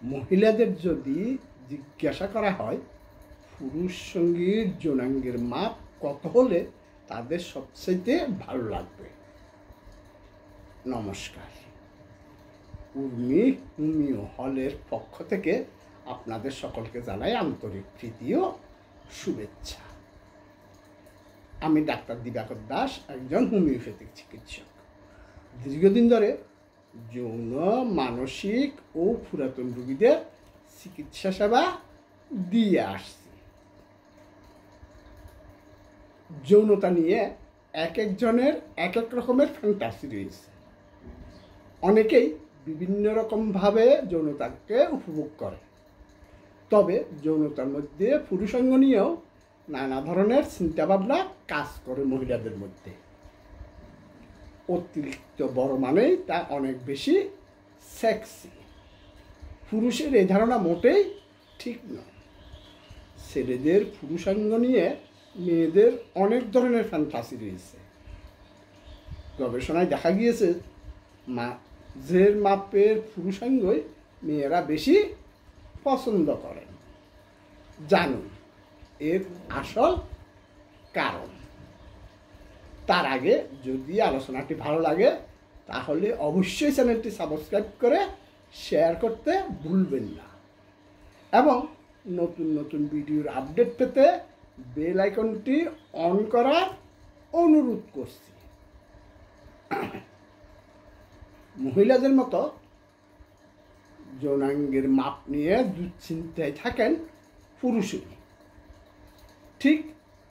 মহিলাদের যদি জিজ্ঞাসা করা হয় পুরুষ সঙ্গীর যৌনাঙ্গের মাপ কত হলে তাদের সবচেয়ে ভালো লাগবে, নমস্কার। উর্মি হোমিও হলের পক্ষ থেকে আপনাদের সকলকে জানাই আন্তরিক প্রীতি ও শুভেচ্ছা। আমি ডাক্তার দিবাকর দাস, একজন হোমিওপ্যাথিক চিকিৎসক। দীর্ঘদিন ধরে যৌন, মানসিক ও পুরাতন রোগীদের চিকিৎসা সেবা দিয়ে আসছি। যৌনতা নিয়ে এক একজনের এক এক রকমের ফ্যান্টাসি রয়েছে। অনেকেই বিভিন্ন রকমভাবে যৌনতাকে উপভোগ করে। তবে যৌনতার মধ্যে পুরুষাঙ্গ নিয়েও নানা ধরনের চিন্তাভাবনা কাজ করে মহিলাদের মধ্যে। অতিরিক্ত বড় মানেই তা অনেক বেশি সেক্সি। পুরুষের এই ধারণা মোটেই ঠিক নয়। ছেলেদের পুরুষাঙ্গ নিয়ে মেয়েদের অনেক ধরনের ফ্যান্টাসি রয়েছে। গবেষণায় দেখা গিয়েছে মাঝের মাপের পুরুষাঙ্গই মেয়েরা বেশি পছন্দ করেন। জানুন এর আসল কারণ। তার আগে যদি আলোচনাটি ভালো লাগে তাহলে অবশ্যই চ্যানেলটি সাবস্ক্রাইব করে শেয়ার করতে ভুলবেন না এবং নতুন নতুন ভিডিওর আপডেট পেতে বেল আইকনটি অন করার অনুরোধ করছি। মহিলাদের মতো যৌনাঙ্গের মাপ নিয়ে দুশ্চিন্তায় থাকেন পুরুষেরই। ঠিক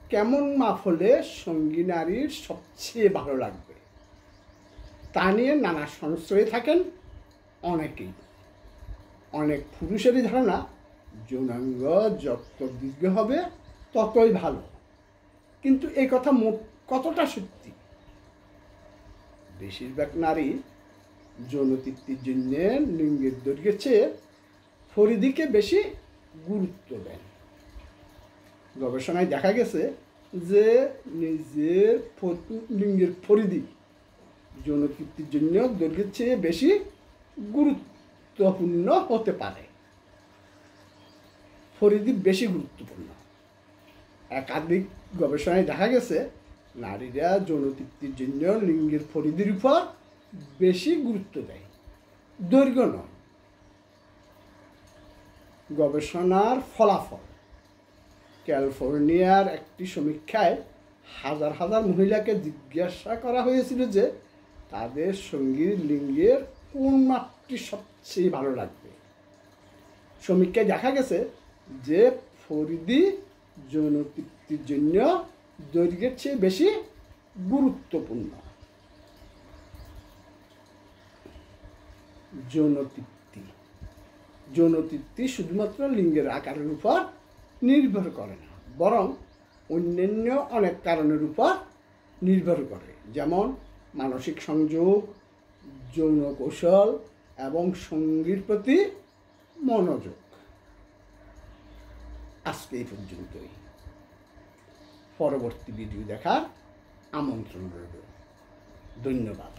কেমন মাপ হলে সঙ্গী নারীর সবচেয়ে ভালো লাগবে তা নিয়ে নানা সংশয়ে থাকেন অনেকেই। অনেক পুরুষেরই ধারণা যৌনাঙ্গ যত দীর্ঘ হবে ততই ভালো, কিন্তু এই কথা কতটা সত্যি? বেশিরভাগ নারী যৌনতৃপ্তির জন্য লিঙ্গের দৈর্ঘ্যের চেয়ে পরিধিকে বেশি গুরুত্ব দেন। গবেষণায় দেখা গেছে যে নিজের লিঙ্গের পরিধি যৌনতৃপ্তির জন্য দৈর্ঘ্যের চেয়ে বেশি গুরুত্বপূর্ণ হতে পারে। পরিধি বেশি গুরুত্বপূর্ণ। একাধিক গবেষণায় দেখা গেছে নারীরা যৌনতৃপ্তির জন্য লিঙ্গের পরিধির উপর বেশি গুরুত্ব দেয়, দৈর্ঘ্য নয়। গবেষণার ফলাফল ক্যালিফোর্নিয়ার একটি সমীক্ষায় হাজার হাজার মহিলাকে জিজ্ঞাসা করা হয়েছিল যে তাদের সঙ্গীর লিঙ্গের কোন মাপটি সবচেয়ে ভালো লাগবে। সমীক্ষায় দেখা গেছে যে পরিধি যৌনতৃপ্তির জন্য দৈর্ঘ্যের চেয়ে বেশি গুরুত্বপূর্ণ। যৌনতৃপ্তি শুধুমাত্র লিঙ্গের আকারের উপর নির্ভর করে না, বরং অন্যান্য অনেক কারণের উপর নির্ভর করে, যেমন মানসিক সংযোগ, যৌন কৌশল এবং সঙ্গীর প্রতি মনোযোগ। আজকে এই পর্যন্তই। পরবর্তী ভিডিও দেখার আমন্ত্রণ রইল। ধন্যবাদ।